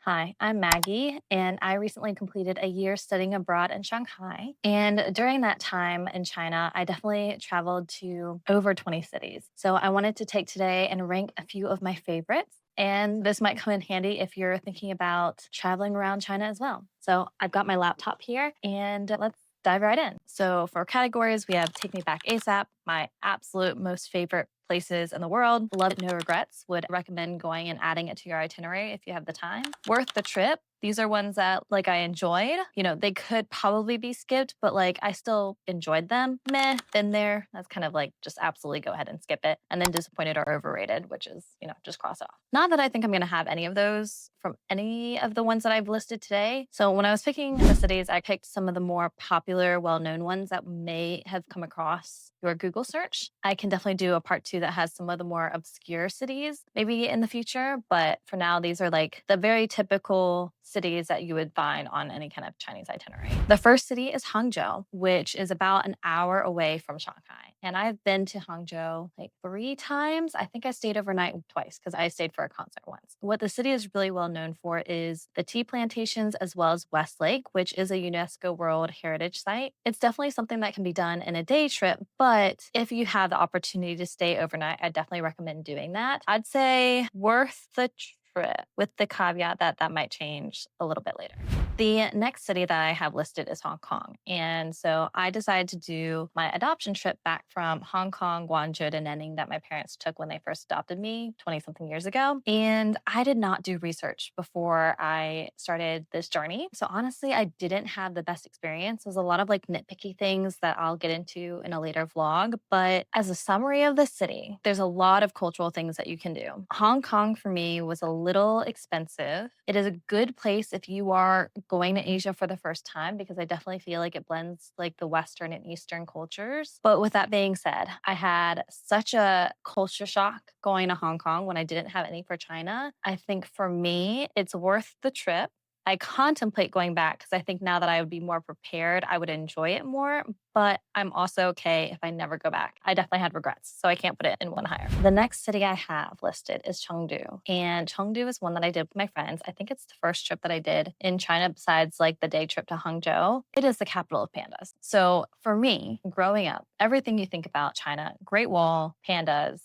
Hi, I'm Maggie, and I recently completed a year studying abroad in Shanghai. And during that time in China, I definitely traveled to over 20 cities. So I wanted to take today and rank a few of my favorites. And this might come in handy if you're thinking about traveling around China as well. So I've got my laptop here, and let's dive right in. So for categories, we have Take Me Back ASAP, my absolute most favorite places in the world. Love it, no regrets. Would recommend going and adding it to your itinerary if you have the time. Worth the trip. These are ones that I enjoyed. They could probably be skipped, but I still enjoyed them. Meh, been there. That's kind of just absolutely go ahead and skip it. And then disappointed or overrated, which is, just cross off. Not that I think I'm going to have any of those from any of the ones that I've listed today. So when I was picking the cities, I picked some of the more popular, well-known ones that may have come across your Google search. I can definitely do a part two that has some of the more obscure cities maybe in the future. But for now, these are the very typical cities that you would find on any kind of Chinese itinerary. The first city is Hangzhou, which is about an hour away from Shanghai. And I've been to Hangzhou three times. I think I stayed overnight twice because I stayed for a concert once. What the city is really well known for is the tea plantations as well as West Lake, which is a UNESCO World Heritage Site. It's definitely something that can be done in a day trip, but if you have the opportunity to stay overnight, I definitely recommend doing that. I'd say worth the trip with the caveat that that might change a little bit later. The next city that I have listed is Hong Kong. And so I decided to do my adoption trip back from Hong Kong, Guangzhou to Nanning that my parents took when they first adopted me 20 something years ago. And I did not do research before I started this journey. So honestly, I didn't have the best experience. There's a lot of nitpicky things that I'll get into in a later vlog. But as a summary of the city, there's a lot of cultural things that you can do. Hong Kong for me was a little expensive. It is a good place if you are going to Asia for the first time because I definitely feel like it blends the Western and Eastern cultures. But with that being said, I had such a culture shock going to Hong Kong when I didn't have any for China. I think for me, it's worth the trip. I contemplate going back because I think now that I would be more prepared, I would enjoy it more. But I'm also okay if I never go back. I definitely had regrets, so I can't put it in one higher. The next city I have listed is Chengdu. And Chengdu is one that I did with my friends. I think it's the first trip that I did in China besides the day trip to Hangzhou. It is the capital of pandas. So for me, growing up, everything you think about China, Great Wall, pandas,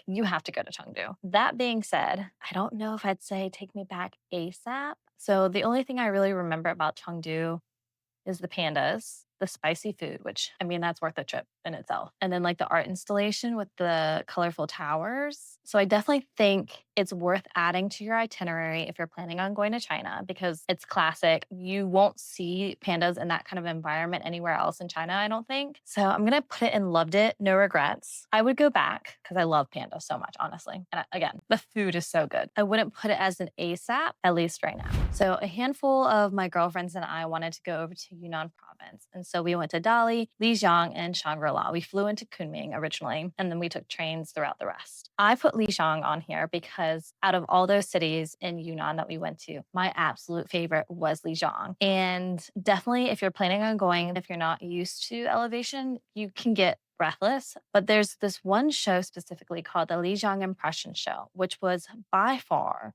you have to go to Chengdu. That being said, I don't know if I'd say take me back ASAP. So the only thing I really remember about Chengdu is the pandas, the spicy food, which I mean, that's worth a trip in itself. And then the art installation with the colorful towers. So I definitely think it's worth adding to your itinerary if you're planning on going to China because it's classic. You won't see pandas in that kind of environment anywhere else in China, I don't think. So I'm going to put it in loved it, no regrets. I would go back because I love pandas so much, honestly. And again, the food is so good. I wouldn't put it as an ASAP, at least right now. So a handful of my girlfriends and I wanted to go over to Yunnan province. And so we went to Dali, Lijiang, and Shangri-La. We flew into Kunming originally, and then we took trains throughout the rest. I put Lijiang on here because out of all those cities in Yunnan that we went to, my absolute favorite was Lijiang. And definitely if you're planning on going, if you're not used to elevation, you can get breathless. But there's this one show specifically called the Lijiang Impression Show, which was by far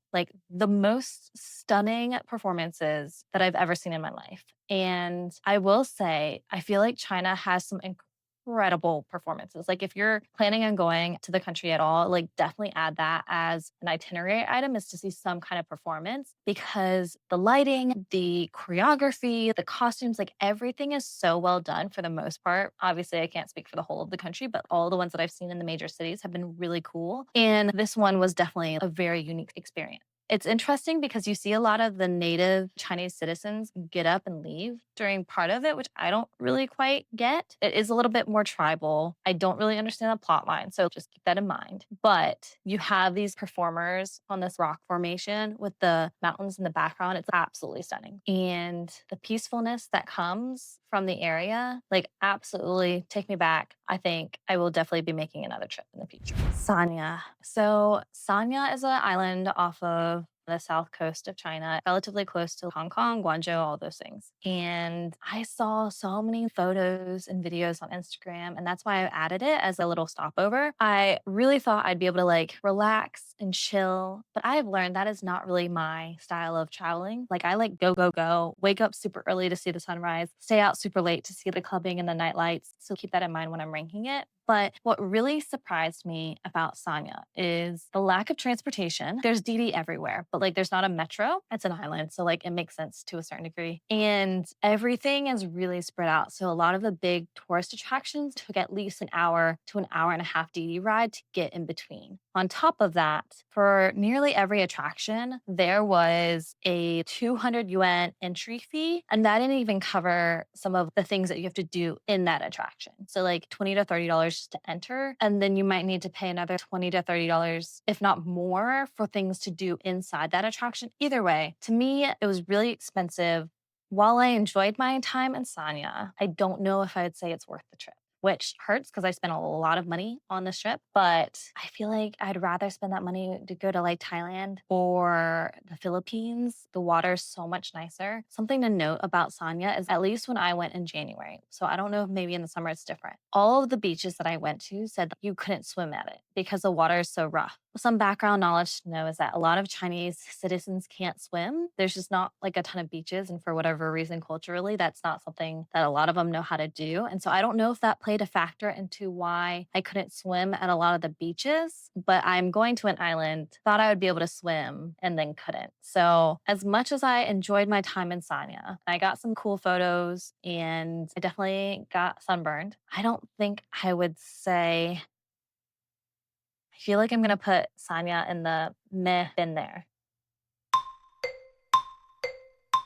the most stunning performances that I've ever seen in my life. And I will say, I feel like China has some incredible performances. If you're planning on going to the country at all, definitely add that as an itinerary item is to see some kind of performance because the lighting, the choreography, the costumes, everything is so well done for the most part. Obviously, I can't speak for the whole of the country, but all the ones that I've seen in the major cities have been really cool. And this one was definitely a very unique experience. It's interesting because you see a lot of the native Chinese citizens get up and leave during part of it, which I don't really quite get. It is a little bit more tribal. I don't really understand the plot line, so just keep that in mind. But you have these performers on this rock formation with the mountains in the background. It's absolutely stunning. And the peacefulness that comes from the area, absolutely take me back. I think I will definitely be making another trip in the future. Sanya. So Sanya is an island off of the south coast of China, relatively close to Hong Kong, Guangzhou, all those things. And I saw so many photos and videos on Instagram, and that's why I added it as a little stopover. I really thought I'd be able to like relax and chill, but I have learned that is not really my style of traveling. Like I like go, go, go, wake up super early to see the sunrise, stay out super late to see the clubbing and the night lights. So keep that in mind when I'm ranking it. But what really surprised me about Sanya is the lack of transportation. There's DD everywhere, but like there's not a metro. It's an island. So like it makes sense to a certain degree. And everything is really spread out. So a lot of the big tourist attractions took at least an hour to an hour and a half DD ride to get in between. On top of that, for nearly every attraction, there was a 200 yuan entry fee. And that didn't even cover some of the things that you have to do in that attraction. So like $20 to $30 just to enter. And then you might need to pay another $20 to $30, if not more, for things to do inside that attraction. Either way, to me, it was really expensive. While I enjoyed my time in Sanya, I don't know if I'd say it's worth the trip, which hurts because I spent a lot of money on this trip. But I feel like I'd rather spend that money to go to like Thailand or the Philippines. The water is so much nicer. Something to note about Sanya is at least when I went in January, so I don't know if maybe in the summer it's different. All of the beaches that I went to said that you couldn't swim at it because the water is so rough. Some background knowledge to know is that a lot of Chinese citizens can't swim. There's just not like a ton of beaches. And for whatever reason, culturally, that's not something that a lot of them know how to do. And so I don't know if that played a factor into why I couldn't swim at a lot of the beaches, but I'm going to an island, thought I would be able to swim and then couldn't. So as much as I enjoyed my time in Sanya, I got some cool photos and I definitely got sunburned. I don't think I would say I feel like I'm gonna put Sanya in the meh bin there.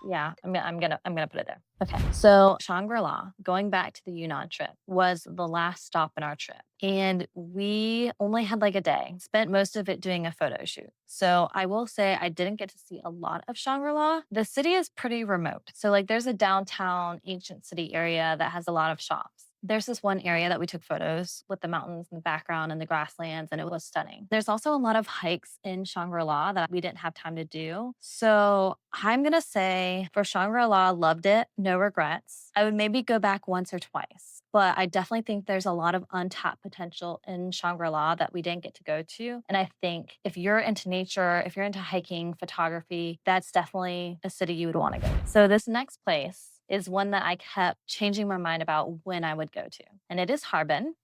Yeah, I'm gonna put it there. Okay, so Shangri-La, going back to the Yunnan trip, was the last stop in our trip. And we only had like a day, spent most of it doing a photo shoot. So I will say I didn't get to see a lot of Shangri-La. The city is pretty remote. So like there's a downtown ancient city area that has a lot of shops. There's this one area that we took photos with the mountains in the background and the grasslands, and it was stunning. There's also a lot of hikes in Shangri-La that we didn't have time to do. So I'm going to say for Shangri-La, loved it. No regrets. I would maybe go back once or twice, but I definitely think there's a lot of untapped potential in Shangri-La that we didn't get to go to. And I think if you're into nature, if you're into hiking, photography, that's definitely a city you would want to go to. So this next place is one that I kept changing my mind about when I would go to, and it is Harbin.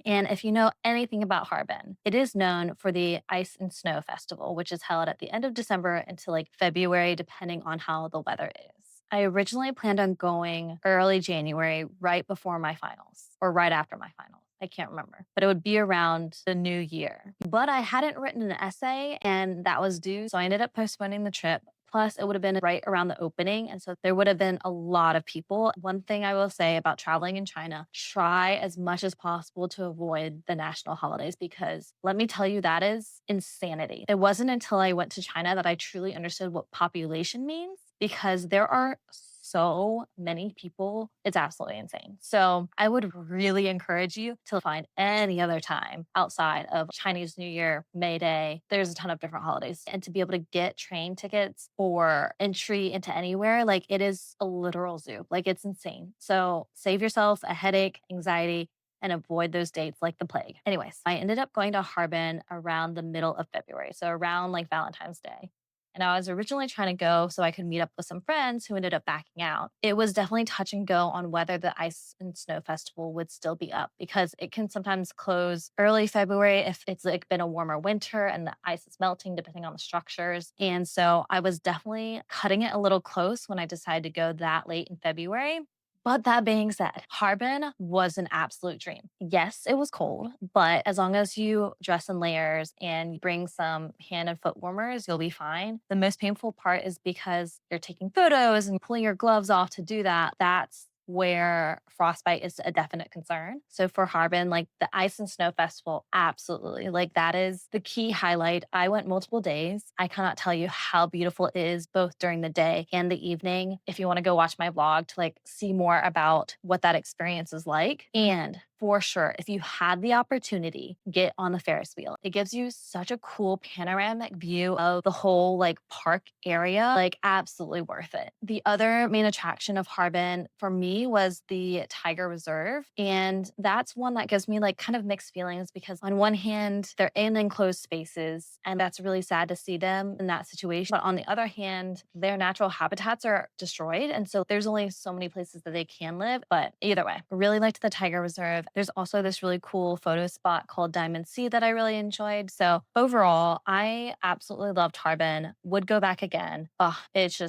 And if you know anything about Harbin, it is known for the Ice and Snow Festival, which is held at the end of December until like February, depending on how the weather is. I originally planned on going early January, right before my finals or right after my finals. I can't remember, but it would be around the new year. But I hadn't written an essay and that was due. So I ended up postponing the trip. Plus, it would have been right around the opening. And so there would have been a lot of people. One thing I will say about traveling in China, try as much as possible to avoid the national holidays because let me tell you, that is insanity. It wasn't until I went to China that I truly understood what population means because there are so many people. It's absolutely insane. So I would really encourage you to find any other time outside of Chinese New Year, May Day. There's a ton of different holidays. And to be able to get train tickets or entry into anywhere, like it is a literal zoo. Like it's insane. So save yourself a headache, anxiety, and avoid those dates like the plague. Anyways, I ended up going to Harbin around the middle of February. So around like Valentine's Day. And I was originally trying to go so I could meet up with some friends who ended up backing out. It was definitely touch and go on whether the Ice and Snow Festival would still be up because it can sometimes close early February if it's like been a warmer winter and the ice is melting depending on the structures. And so I was definitely cutting it a little close when I decided to go that late in February. But that being said, Harbin was an absolute dream. Yes, it was cold, but as long as you dress in layers and you bring some hand and foot warmers, you'll be fine. The most painful part is because you're taking photos and pulling your gloves off to do that. That's where frostbite is a definite concern. So for Harbin, like the Ice and Snow Festival, absolutely. Like that is the key highlight. I went multiple days. I cannot tell you how beautiful it is both during the day and the evening. If you want to go watch my vlog to like see more about what that experience is like. And for sure, if you had the opportunity, get on the Ferris wheel. It gives you such a cool panoramic view of the whole like park area, like absolutely worth it. The other main attraction of Harbin for me was the Tiger Reserve. And that's one that gives me like kind of mixed feelings because on one hand, they're in enclosed spaces and that's really sad to see them in that situation. But on the other hand, their natural habitats are destroyed. And so there's only so many places that they can live. But either way, really liked the Tiger Reserve. There's also this really cool photo spot called Diamond Sea that I really enjoyed. So overall, I absolutely loved Harbin, would go back again. Oh, it's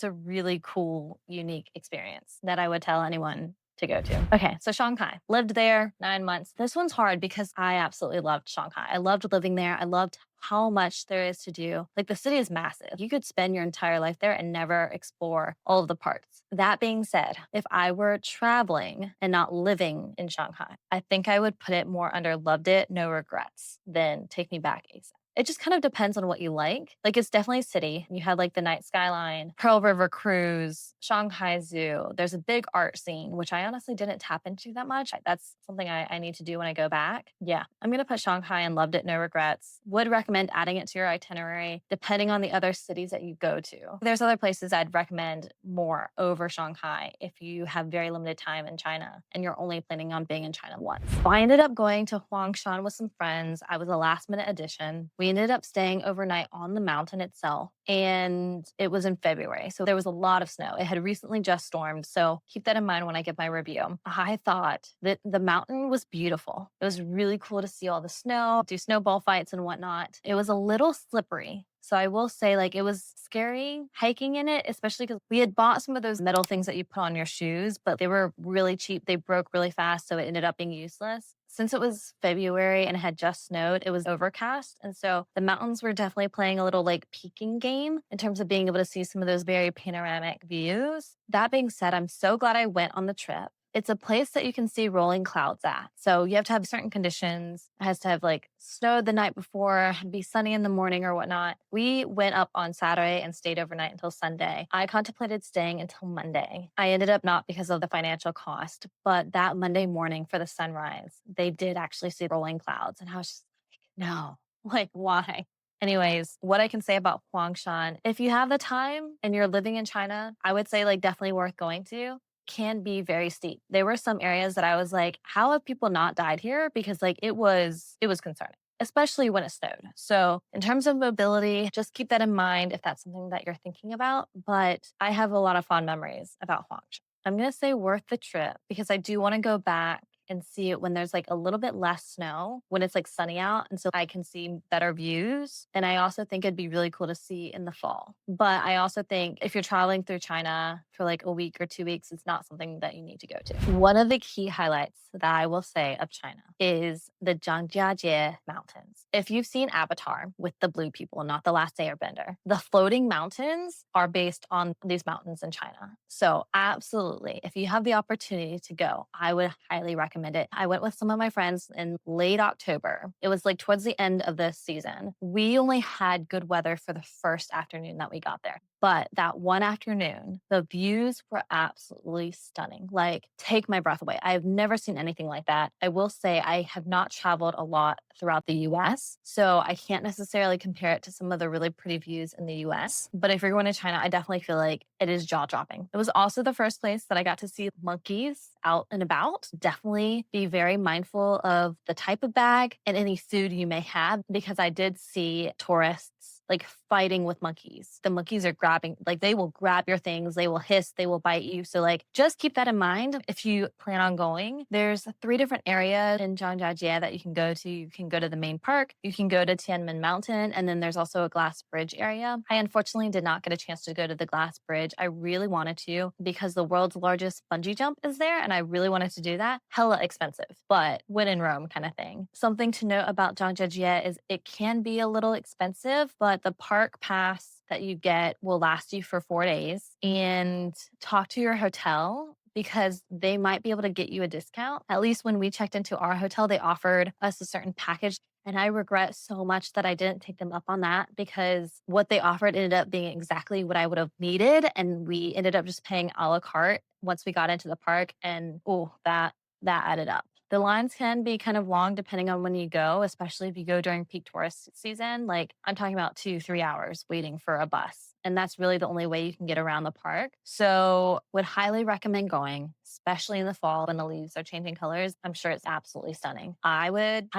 a really cool, unique experience that I would tell anyone to go to. Okay, so Shanghai. Lived there 9 months. This one's hard because I absolutely loved Shanghai. I loved living there. I loved how much there is to do. Like the city is massive. You could spend your entire life there and never explore all of the parts. That being said, if I were traveling and not living in Shanghai, I think I would put it more under loved it, no regrets than take me back ASAP. It just kind of depends on what you like. Like it's definitely a city. You had like the night skyline, Pearl River Cruise, Shanghai Zoo. There's a big art scene, which I honestly didn't tap into that much. That's something I need to do when I go back. Yeah, I'm going to put Shanghai and loved it, no regrets. Would recommend adding it to your itinerary, depending on the other cities that you go to. There's other places I'd recommend more over Shanghai if you have very limited time in China and you're only planning on being in China once. So I ended up going to Huangshan with some friends. I was a last minute addition. We ended up staying overnight on the mountain itself, and it was in February. So there was a lot of snow. It had recently just stormed. So keep that in mind when I give my review. I thought that the mountain was beautiful. It was really cool to see all the snow, do snowball fights and whatnot. It was a little slippery. So I will say, like, it was scary hiking in it, especially because we had bought some of those metal things that you put on your shoes, but they were really cheap. They broke really fast, so it ended up being useless. Since it was February and it had just snowed, it was overcast. And so the mountains were definitely playing a little like peaking game in terms of being able to see some of those very panoramic views. That being said, I'm so glad I went on the trip. It's a place that you can see rolling clouds at. So you have to have certain conditions. It has to have like snowed the night before, be sunny in the morning or whatnot. We went up on Saturday and stayed overnight until Sunday. I contemplated staying until Monday. I ended up not because of the financial cost, but that Monday morning for the sunrise, they did actually see rolling clouds. And I was just like, no, like why? Anyways, what I can say about Huangshan, if you have the time and you're living in China, I would say like definitely worth going to. Can be very steep. There were some areas that I was like, how have people not died here? Because like it was concerning, especially when it snowed. So in terms of mobility, just keep that in mind if that's something that you're thinking about. But I have a lot of fond memories about Huangshan. I'm going to say worth the trip because I do want to go back and see it when there's like a little bit less snow, when it's like sunny out. And so I can see better views. And I also think it'd be really cool to see in the fall. But I also think if you're traveling through China for like a week or 2 weeks, it's not something that you need to go to. One of the key highlights that I will say of China is the Zhangjiajie mountains. If you've seen Avatar with the blue people, not the Last Airbender, the floating mountains are based on these mountains in China. So absolutely, if you have the opportunity to go, I would highly recommend it. I went with some of my friends in late October. It was like towards the end of the season. We only had good weather for the first afternoon that we got there. But that one afternoon, the views were absolutely stunning. Like, take my breath away. I've never seen anything like that. I will say I have not traveled a lot throughout the US, so I can't necessarily compare it to some of the really pretty views in the US. But if you're going to China, I definitely feel like it is jaw dropping. It was also the first place that I got to see monkeys out and about. Definitely be very mindful of the type of bag and any food you may have because I did see tourists like fighting with monkeys. The monkeys are grabbing, like they will grab your things, they will hiss, they will bite you. So like just keep that in mind if you plan on going. There's 3 different areas in Zhangjiajie that you can go to. You can go to the main park, you can go to Tianmen Mountain, and then there's also a glass bridge area. I unfortunately did not get a chance to go to the glass bridge. I really wanted to because the world's largest bungee jump is there and I really wanted to do that. Hella expensive, but when in Rome kind of thing. Something to note about Zhangjiajie is it can be a little expensive, but the park pass that you get will last you for 4 days. And talk to your hotel because they might be able to get you a discount. At least when we checked into our hotel, they offered us a certain package. And I regret so much that I didn't take them up on that because what they offered ended up being exactly what I would have needed. And we ended up just paying a la carte once we got into the park. And oh, that added up. The lines can be kind of long depending on when you go, especially if you go during peak tourist season. Like I'm talking about 2, 3 hours waiting for a bus. And that's really the only way you can get around the park. So would highly recommend going, especially in the fall when the leaves are changing colors. I'm sure it's absolutely stunning. I would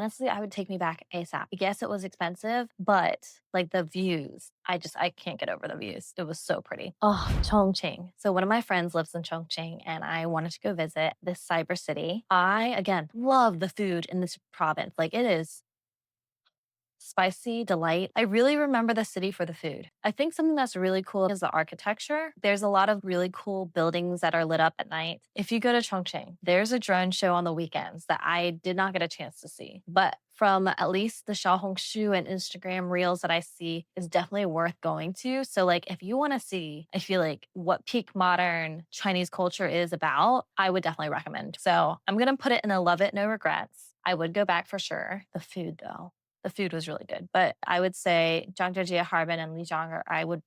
take me back ASAP. Yes, it was expensive, but like the views, I can't get over the views. It was so pretty. Oh, Chongqing. So one of my friends lives in Chongqing and I wanted to go visit this cyber city. I, again, love the food in this province. Like it is spicy delight. I really remember the city for the food. I think something that's really cool is the architecture. There's a lot of really cool buildings that are lit up at night. If you go to Chongqing, there's a drone show on the weekends that I did not get a chance to see. But from at least the Xiaohongshu and Instagram reels that I see is definitely worth going to. So like if you want to see, I feel like what peak modern Chinese culture is about, I would definitely recommend. So I'm going to put it in a love it, no regrets. I would go back for sure. The food though. The food was really good, but I would say Zhangjiajie, Harbin, and Lijiang I would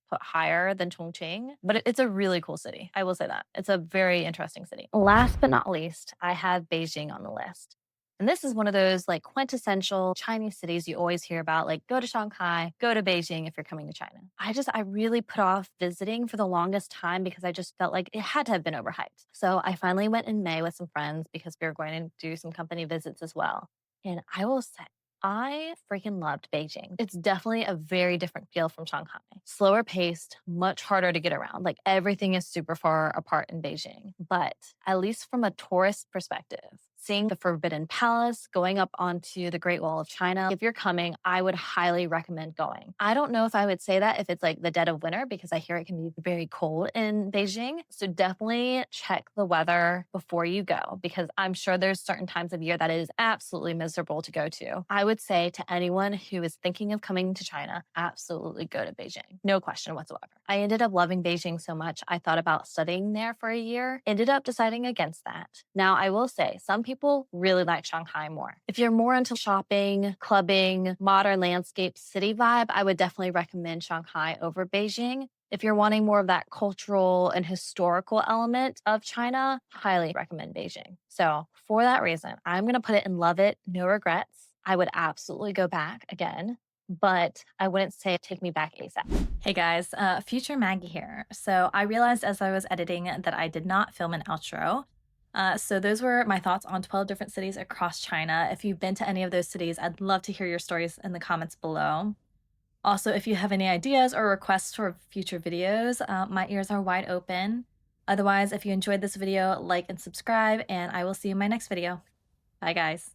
put higher than Chongqing, but it's a really cool city. I will say that. It's a very interesting city. Last but not least, I have Beijing on the list. And this is one of those like quintessential Chinese cities you always hear about, like go to Shanghai, go to Beijing if you're coming to China. I really put off visiting for the longest time because I just felt like it had to have been overhyped. So I finally went in May with some friends because we were going to do some company visits as well. And I will say, I freaking loved Beijing. It's definitely a very different feel from Shanghai. Slower paced, much harder to get around. Like everything is super far apart in Beijing. But at least from a tourist perspective, seeing the Forbidden Palace, going up onto the Great Wall of China, if you're coming, I would highly recommend going. I don't know if I would say that if it's like the dead of winter because I hear it can be very cold in Beijing. So definitely check the weather before you go because I'm sure there's certain times of year that it is absolutely miserable to go to. I would say to anyone who is thinking of coming to China, absolutely go to Beijing. No question whatsoever. I ended up loving Beijing so much, I thought about studying there for a year, ended up deciding against that. Now, I will say, some people really like Shanghai more. If you're more into shopping, clubbing, modern landscape, city vibe, I would definitely recommend Shanghai over Beijing. If you're wanting more of that cultural and historical element of China, highly recommend Beijing. So for that reason, I'm going to put it in love it, no regrets. I would absolutely go back again, but I wouldn't say take me back ASAP. Hey guys, future Maggie here. So I realized as I was editing that I did not film an outro. So those were my thoughts on 12 different cities across China. If you've been to any of those cities, I'd love to hear your stories in the comments below. Also, if you have any ideas or requests for future videos, my ears are wide open. Otherwise, if you enjoyed this video, like and subscribe, and I will see you in my next video. Bye guys.